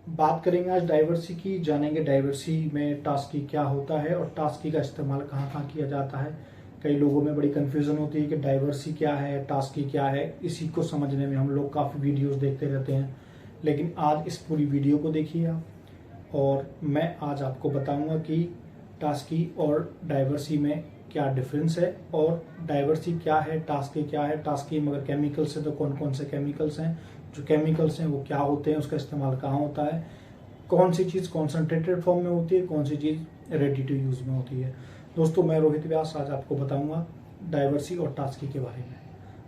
बात करेंगे आज डाइवर्सी की। जानेंगे डाइवर्सी में टास्की क्या होता है और टास्की का इस्तेमाल कहाँ कहाँ किया जाता है। कई लोगों में बड़ी कंफ्यूजन होती है कि डाइवर्सी क्या है, टास्की क्या है। इसी को समझने में हम लोग काफ़ी वीडियोस देखते रहते हैं, लेकिन आज इस पूरी वीडियो को देखिए आप, और मैं आज आपको बताऊंगा कि टास्की और डाइवर्सी में क्या डिफरेंस है और डाइवर्सी क्या है, टास्की क्या है। टास्की में अगर केमिकल्स है तो कौन कौन से केमिकल्स हैं, जो केमिकल्स हैं वो क्या होते हैं, उसका इस्तेमाल कहाँ होता है, कौन सी चीज़ कॉन्सेंट्रेटेड फॉर्म में होती है, कौन सी चीज़ रेडी टू यूज़ में होती है। दोस्तों, मैं रोहित व्यास आज आपको बताऊंगा डाइवर्सी और टास्की के बारे में।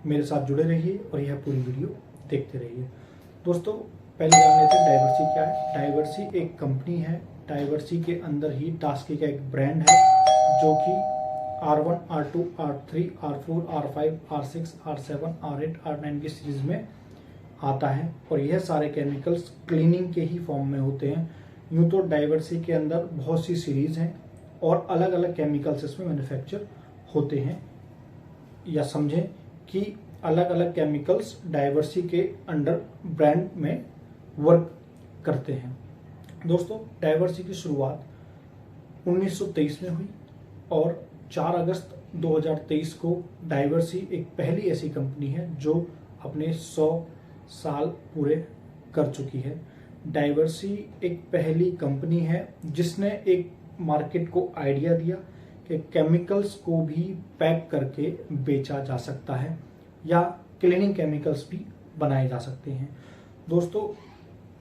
मेरे साथ जुड़े रहिए और यह पूरी वीडियो देखते रहिए। दोस्तों, पहले जान लेते हैं डाइवर्सी क्या है। डाइवर्सी एक कंपनी है। डाइवर्सी के अंदर ही टास्की का एक ब्रांड है जो कि R1, R2, R3, R4, R5, R6, R7, R8, R9 की सीरीज में आता है और यह सारे केमिकल्स क्लीनिंग के ही फॉर्म में होते हैं। यूं तो डाइवर्सी के अंदर बहुत सी सीरीज हैं और अलग अलग केमिकल्स इसमें मैन्युफैक्चर होते हैं, या समझें कि अलग अलग केमिकल्स डाइवर्सी के अंडर ब्रांड में वर्क करते हैं। दोस्तों, डाइवर्सी की शुरुआत 1923 में हुई और 4 अगस्त 2023 को डाइवर्सी एक पहली ऐसी कंपनी है जो अपने 100 साल पूरे कर चुकी है। डाइवर्सी एक पहली कंपनी है जिसने एक मार्केट को आइडिया दिया कि केमिकल्स को भी पैक करके बेचा जा सकता है या क्लीनिंग केमिकल्स भी बनाए जा सकते हैं। दोस्तों,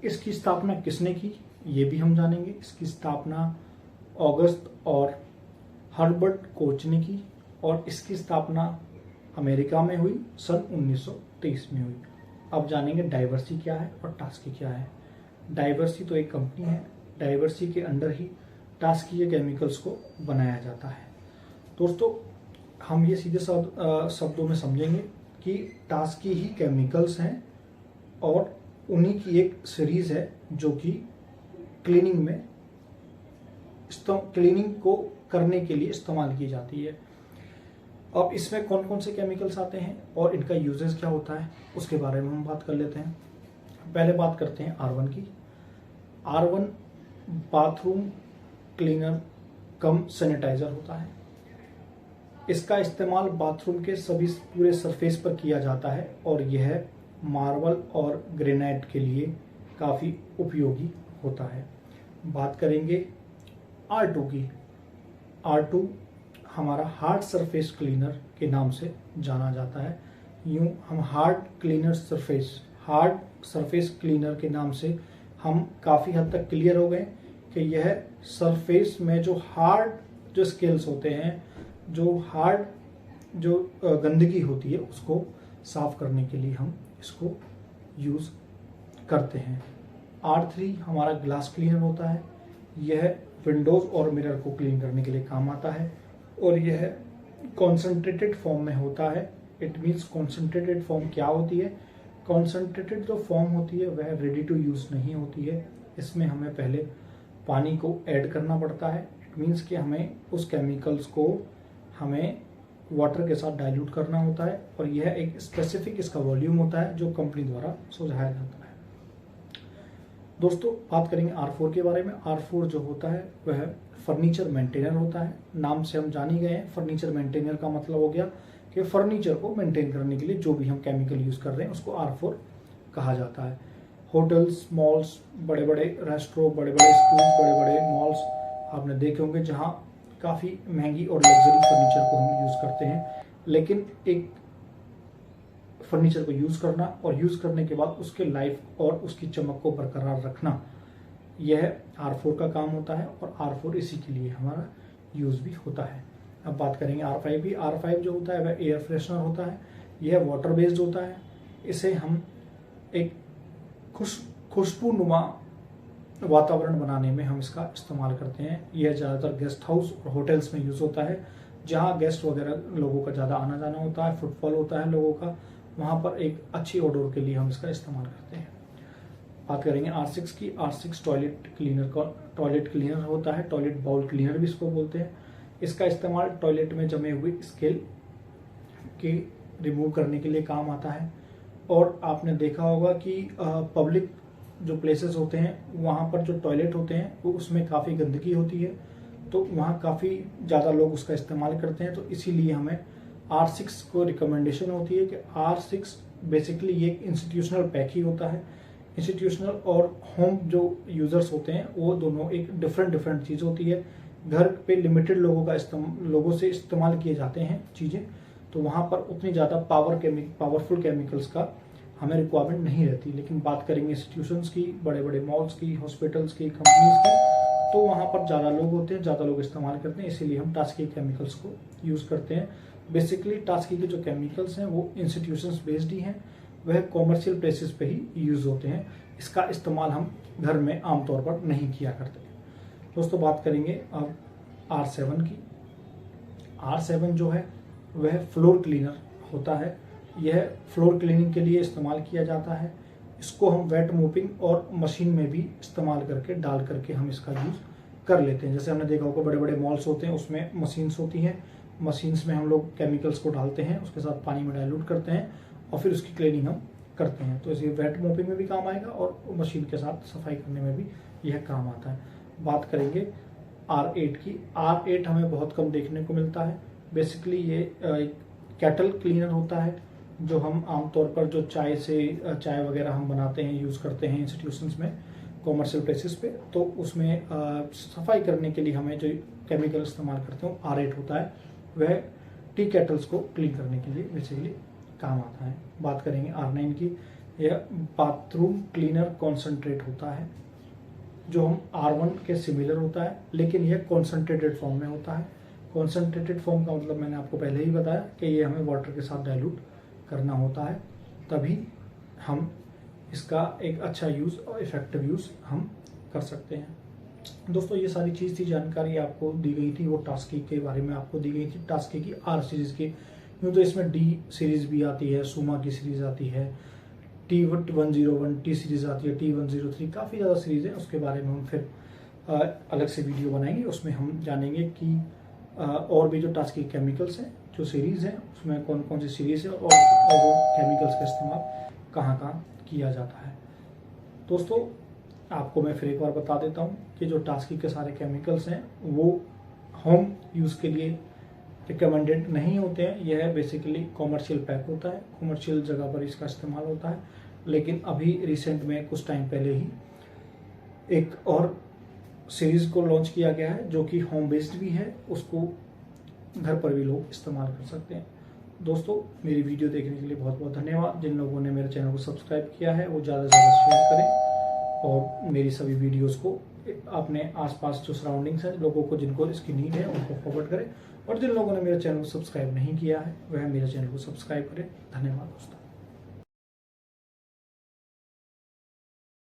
इसकी स्थापना किसने की ये भी हम जानेंगे। इसकी स्थापना ऑगस्ट और हर्बर्ट कोच ने की और इसकी स्थापना अमेरिका में हुई सन 1923 में हुई। अब जानेंगे डाइवर्सी क्या है और टास्की क्या है। डाइवर्सी तो एक कंपनी है। डाइवर्सी के अंडर ही टास्की के केमिकल्स को बनाया जाता है। दोस्तों, हम ये सीधे शब्दों में समझेंगे कि टास्की ही केमिकल्स हैं और उन्हीं की एक सीरीज है जो कि क्लीनिंग को करने के लिए इस्तेमाल की जाती है। अब इसमें कौन कौन से केमिकल्स आते हैं और इनका यूजेस क्या होता है उसके बारे में हम बात कर लेते हैं। पहले बात करते हैं R1 की। R1 बाथरूम क्लीनर कम सैनिटाइजर होता है। इसका इस्तेमाल बाथरूम के सभी पूरे सरफेस पर किया जाता है और यह मार्बल और ग्रेनाइट के लिए काफ़ी उपयोगी होता है। बात करेंगे R2 की। R2 हमारा हार्ड सरफेस क्लीनर के नाम से जाना जाता है। यूं हम हार्ड सरफेस क्लीनर के नाम से हम काफ़ी हद तक क्लियर हो गए कि यह सरफेस में जो हार्ड जो स्केल्स होते हैं, जो गंदगी होती है उसको साफ करने के लिए हम इसको यूज़ करते हैं। R3 हमारा ग्लास क्लीनर होता है। यह विंडोज़ और मिरर को क्लीन करने के लिए काम आता है और यह कॉन्सेंट्रेटेड फॉर्म में होता है। इट मीन्स कॉन्सेंट्रेटेड फॉर्म क्या होती है? कॉन्सेंट्रेटेड जो फॉर्म होती है वह रेडी टू यूज़ नहीं होती है। इसमें हमें पहले पानी को ऐड करना पड़ता है। इट मीन्स कि हमें उस केमिकल्स को हमें वाटर के साथ डाइल्यूट करना होता है और यह एक स्पेसिफिक इसका वॉल्यूम होता है जो कंपनी द्वारा सुझाया जाता है। दोस्तों, बात करेंगे R4 के बारे में। R4 जो होता है वह फर्नीचर मेंटेनर होता है। नाम से हम जान ही गए हैं। फर्नीचर मेंटेनर का मतलब हो गया कि फर्नीचर को मेंटेन करने के लिए जो भी हम केमिकल यूज़ कर रहे हैं उसको R4 कहा जाता है। होटल्स, मॉल्स, बड़े बड़े रेस्टोरेंट, बड़े बड़े स्कूल, बड़े बड़े मॉल्स आपने देखे होंगे जहाँ काफ़ी महंगी और लग्जरी फर्नीचर को हम यूज़ करते हैं। लेकिन एक फर्नीचर को यूज़ करना और यूज़ करने के बाद उसके लाइफ और उसकी चमक को बरकरार रखना, यह R4 का काम होता है और R4 इसी के लिए हमारा यूज़ भी होता है। अब बात करेंगे R5 भी। R5 जो होता है वह एयर फ्रेशनर होता है। यह वाटर बेस्ड होता है। इसे हम एक खुशबूनुमा वातावरण बनाने में हम इसका इस्तेमाल करते हैं। यह ज़्यादातर गेस्ट हाउस और होटल्स में यूज़ होता है जहाँ गेस्ट वगैरह लोगों का ज़्यादा आना जाना होता है, फुटफॉल होता है लोगों का, वहाँ पर एक अच्छी ओडोर के लिए हम इसका इस्तेमाल करते हैं। बात करेंगे R6 की। R6 टॉयलेट क्लीनर होता है। टॉयलेट बाउल क्लीनर भी इसको बोलते हैं। इसका इस्तेमाल टॉयलेट में जमे हुए स्केल के रिमूव करने के लिए काम आता है। और आपने देखा होगा कि पब्लिक जो प्लेसेस होते हैं वहाँ पर जो टॉयलेट होते हैं वो उसमें काफ़ी गंदगी होती है, तो वहाँ काफ़ी ज़्यादा लोग उसका इस्तेमाल करते हैं। तो इसीलिए हमें R6 को रिकमेंडेशन होती है कि R6 बेसिकली ये एक इंस्टीट्यूशनल पैक ही होता है। इंस्टीट्यूशनल और होम जो यूज़र्स होते हैं वो दोनों एक डिफरेंट चीज़ होती है। घर पे लिमिटेड लोगों से इस्तेमाल किए जाते हैं चीज़ें, तो वहाँ पर उतनी ज़्यादा पावरफुल केमिकल्स का हमें रिक्वायरमेंट नहीं रहती। लेकिन बात करेंगे इंस्टीट्यूशंस की, बड़े बड़े मॉल्स की, हॉस्पिटल्स की, कंपनीज की, तो वहाँ पर ज़्यादा लोग होते हैं, ज़्यादा लोग इस्तेमाल करते हैं, इसीलिए हम टास्की केमिकल्स को यूज़ करते हैं। बेसिकली टास्की के जो केमिकल्स हैं वो इंस्टीट्यूशंस बेस्ड ही हैं, वह कॉमर्शियल प्लेसेस पे ही यूज़ होते हैं। इसका इस्तेमाल हम घर में आमतौर पर नहीं किया करते। दोस्तों बात करेंगे अब R7 की। R7 जो है वह फ्लोर क्लीनर होता है। यह फ्लोर क्लीनिंग के लिए इस्तेमाल किया जाता है। इसको हम वेट मोपिंग और मशीन में भी इस्तेमाल करके डाल करके हम इसका यूज़ कर लेते हैं। जैसे हमने देखा होगा बड़े बड़े मॉल्स होते हैं, उसमें मशीन्स होती हैं, मशीन्स में हम लोग केमिकल्स को डालते हैं, उसके साथ पानी में डाइल्यूट करते हैं और फिर उसकी क्लीनिंग हम करते हैं। तो इसे वेट मोपिंग में भी काम आएगा और मशीन के साथ सफाई करने में भी यह काम आता है। बात करेंगे R8 की। R8 हमें बहुत कम देखने को मिलता है। बेसिकली ये कैटल क्लीनर होता है, जो हम आमतौर पर जो चाय वगैरह हम बनाते हैं, यूज़ करते हैं इंस्टीट्यूशंस में, कॉमर्शियल प्लेसेस पे, तो उसमें सफाई करने के लिए हमें जो केमिकल इस्तेमाल करते हैं R8 होता है। वह टी केटल्स को क्लीन करने के लिए बेसिकली काम आता है। बात करेंगे R9 की। यह बाथरूम क्लीनर कॉन्सेंट्रेट होता है, जो हम R1 के सिमिलर होता है, लेकिन यह कॉन्सेंट्रेटेड फॉर्म में होता है। कॉन्सेंट्रेटेड फॉर्म का मतलब मैंने आपको पहले ही बताया कि ये हमें वाटर के साथ डाइल्यूट करना होता है, तभी हम इसका एक अच्छा यूज़ और इफेक्टिव यूज़ हम कर सकते हैं। दोस्तों ये सारी चीज़ थी, जानकारी आपको दी गई थी, वो टास्की के बारे में आपको दी गई थी, टास्की की R सीरीज़ की। यूँ तो इसमें D सीरीज़ भी आती है, सुमा की सीरीज़ आती है, T101 T सीरीज़ आती है, T103, काफ़ी ज़्यादा सीरीज़ है। उसके बारे में हम फिर अलग से वीडियो बनाएंगे, उसमें हम जानेंगे कि और भी जो टास्की केमिकल्स हैं, जो सीरीज़ है, उसमें कौन कौन सी सीरीज़ है और वो केमिकल्स का इस्तेमाल कहाँ कहाँ किया जाता है। दोस्तों आपको मैं फिर एक बार बता देता हूँ कि जो टास्की के सारे केमिकल्स हैं वो होम यूज़ के लिए रिकमेंडेड नहीं होते हैं। यह बेसिकली कॉमर्शियल पैक होता है, कॉमर्शियल जगह पर इसका इस्तेमाल होता है। लेकिन अभी रिसेंट में कुछ टाइम पहले ही एक और सीरीज़ को लॉन्च किया गया है जो कि होम बेस्ड भी है, उसको घर पर भी लोग इस्तेमाल कर सकते हैं। दोस्तों मेरी वीडियो देखने के लिए बहुत बहुत धन्यवाद। जिन लोगों ने मेरे चैनल को सब्सक्राइब किया है वो ज़्यादा से ज़्यादा शेयर करें और मेरी सभी वीडियोस को अपने आसपास जो सराउंडिंग्स हैं, लोगों को जिनको इसकी नीड है उनको फॉरवर्ड करें। और जिन लोगों ने मेरे चैनल को सब्सक्राइब नहीं किया है वह मेरे चैनल को सब्सक्राइब करें। धन्यवाद दोस्तों।